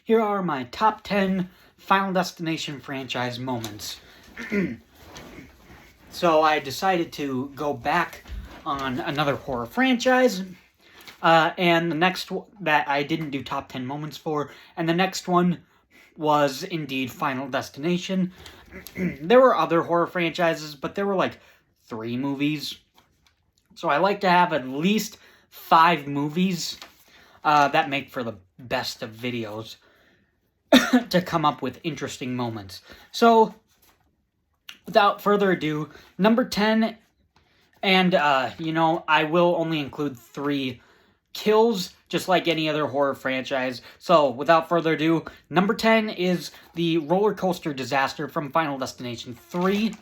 here are my top 10 Final Destination franchise moments. So I decided to go back on another horror franchise, and the next that I didn't do top 10 moments for, and the next one was indeed Final Destination. There were other horror franchises, but there were like 3 movies. So I like to have at least 5 movies that make for the best of videos to come up with interesting moments. So, without further ado, number 10, and, I will only include 3 kills, just like any other horror franchise. So, without further ado, number 10 is the roller coaster disaster from Final Destination 3.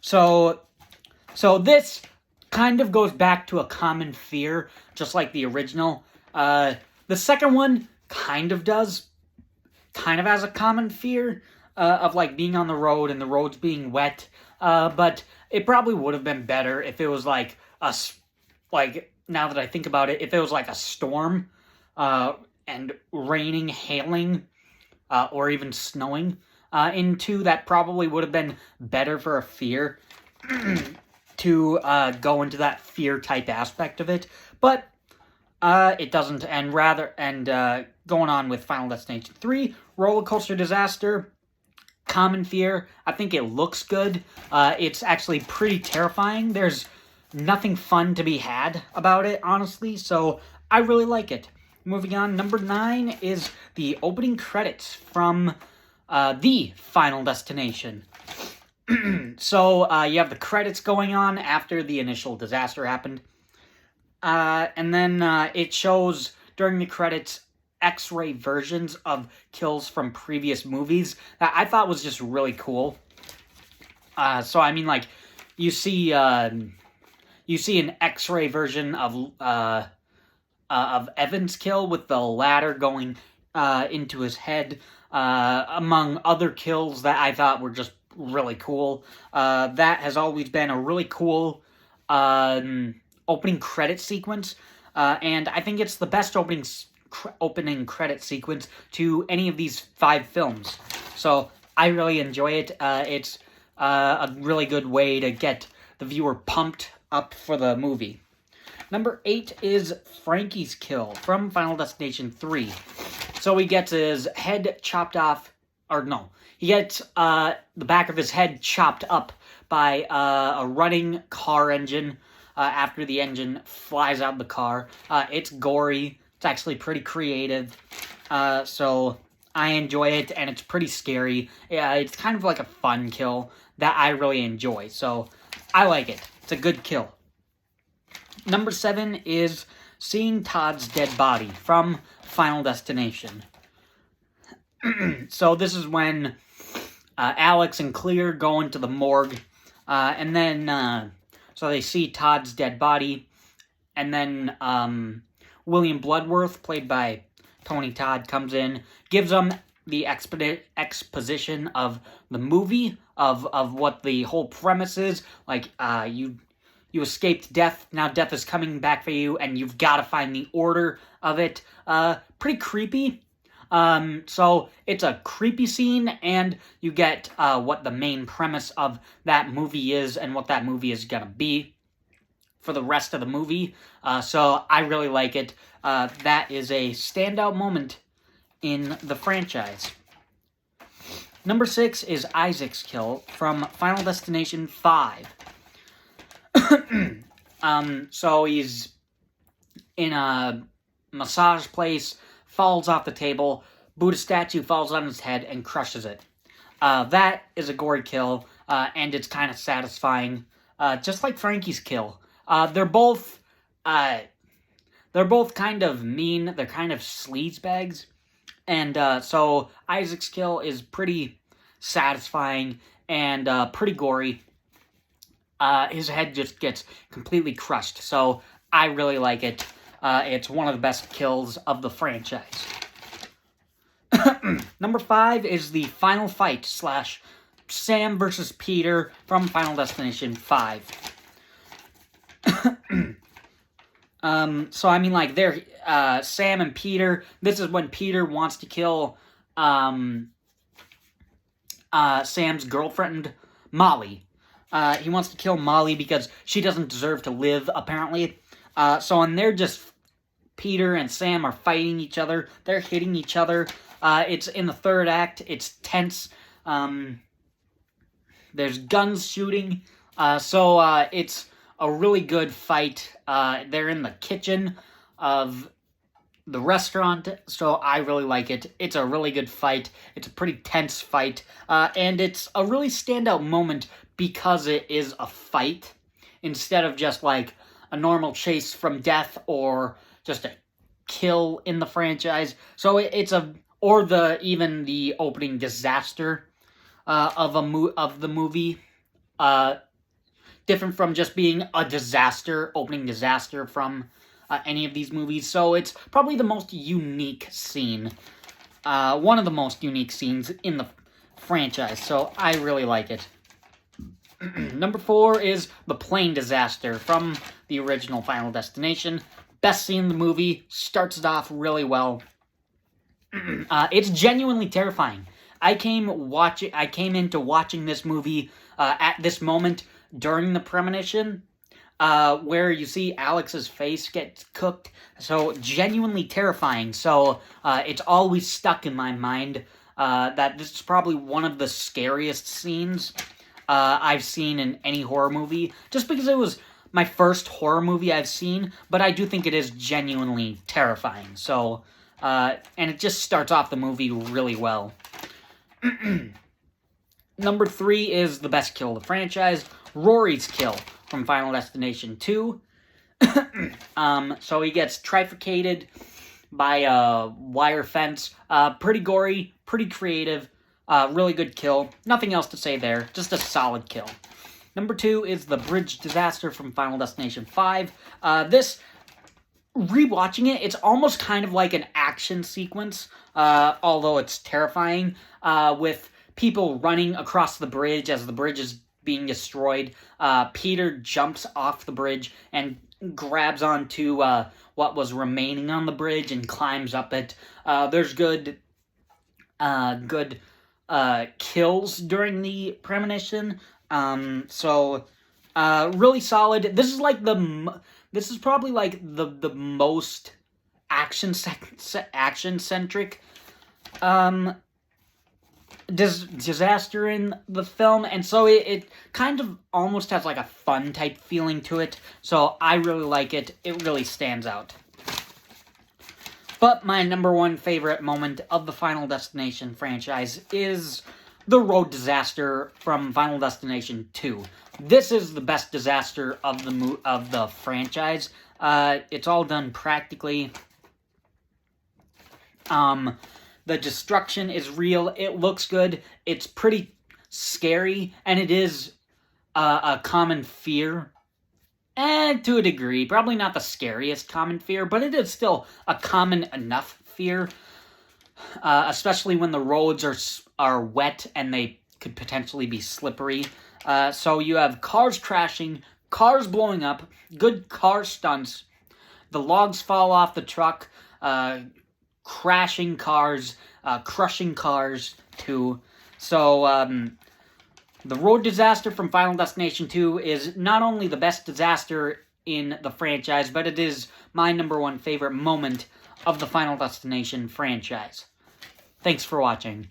So this kind of goes back to a common fear, just like the original. The second one kind of does, kind of has a common fear of like being on the road and the roads being wet. But it probably would have been better if it was like now that I think about it, if it was like a storm, and raining, hailing, or even snowing into, that probably would have been better for a fear to go into that fear type aspect of it, but it doesn't. And going on with Final Destination 3, roller coaster disaster, common fear. I think it looks good. It's actually pretty terrifying. There's nothing fun to be had about it, honestly, so I really like it. Moving on, number 9 is the opening credits from the Final Destination. So, you have the credits going on after the initial disaster happened. And then it shows, during the credits, X-ray versions of kills from previous movies that I thought was just really cool. So, I mean, like, you see an X-ray version of Evan's kill with the ladder going into his head, among other kills that I thought were just really cool. That has always been a really cool opening credit sequence, and I think it's the best opening credit sequence to any of these 5 films. So I really enjoy it. It's a really good way to get the viewer pumped up for the movie. Number 8 is Frankie's kill from Final Destination 3. So he gets his head chopped off, or no, he gets the back of his head chopped up by a running car engine after the engine flies out of the car. It's gory. It's actually pretty creative. So I enjoy it, and it's pretty scary. It's kind of like a fun kill that I really enjoy. So I like it. It's a good kill. Number 7 is seeing Todd's dead body from Final Destination. So this is when Alex and Clear go into the morgue, and then so they see Todd's dead body, and then William Bloodworth, played by Tony Todd, comes in, gives them the exposition of the movie, of what the whole premise is. Like, you escaped death, now death is coming back for you, and you've got to find the order of it. Pretty creepy. So it's a creepy scene, and you get what the main premise of that movie is and what that movie is gonna be for the rest of the movie. So I really like it. That is a standout moment in the franchise. Number 6 is Isaac's kill from Final Destination 5. So he's in a massage place, falls off the table, Buddha statue falls on his head and crushes it. That is a gory kill, and it's kind of satisfying, just like Frankie's kill. They're both kind of mean. They're kind of sleazebags, and so Isaac's kill is pretty satisfying and pretty gory. His head just gets completely crushed, so I really like it. It's one of the best kills of the franchise. Number 5 is the final fight / Sam versus Peter from Final Destination 5. So I mean, like, they're Sam and Peter. This is when Peter wants to kill Sam's girlfriend, Molly. He wants to kill Molly because she doesn't deserve to live, apparently. And they're just, Peter and Sam are fighting each other. They're hitting each other. It's in the third act. It's tense. There's guns shooting. It's a really good fight. They're in the kitchen of the restaurant, so I really like it. It's a really good fight. It's a pretty tense fight. And it's a really standout moment because it is a fight instead of just like a normal chase from death or just a kill in the franchise. So even the opening disaster of the movie, different from just being a opening disaster from any of these movies. So it's probably the most unique scene, one of the most unique scenes in the franchise. So I really like it. Number 4 is the plane disaster from the original Final Destination. Best scene in the movie, starts it off really well. It's genuinely terrifying. I came into watching this movie at this moment during the premonition, where you see Alex's face get cooked. So genuinely terrifying. So it's always stuck in my mind that this is probably one of the scariest scenes I've seen in any horror movie, just because it was my first horror movie I've seen, but I do think it is genuinely terrifying. So, and it just starts off the movie really well. Number 3 is the best kill of the franchise, Rory's kill from Final Destination 2. So he gets trifurcated by a wire fence. Pretty gory, pretty creative, really good kill. Nothing else to say there, just a solid kill. Number 2 is the bridge disaster from Final Destination 5. Rewatching it, it's almost kind of like an action sequence, although it's terrifying, with people running across the bridge as the bridge is being destroyed. Peter jumps off the bridge and grabs onto what was remaining on the bridge and climbs up it. There's good kills during the premonition. Really solid. This is probably like the most action centric disaster in the film, and so it kind of almost has like a fun type feeling to it. So I really like it. It really stands out. But my number 1 favorite moment of the Final Destination franchise is the road disaster from Final Destination 2. This is the best disaster of the franchise. It's all done practically. The destruction is real. It looks good. It's pretty scary, and it is a common fear. And to a degree, probably not the scariest common fear, but it is still a common enough fear, especially when the roads are wet and they could potentially be slippery. So you have cars crashing, cars blowing up, good car stunts, the logs fall off the truck, crashing cars, crushing cars too. So, the road disaster from Final Destination 2 is not only the best disaster in the franchise, but it is my number 1 favorite moment of the Final Destination franchise. Thanks for watching.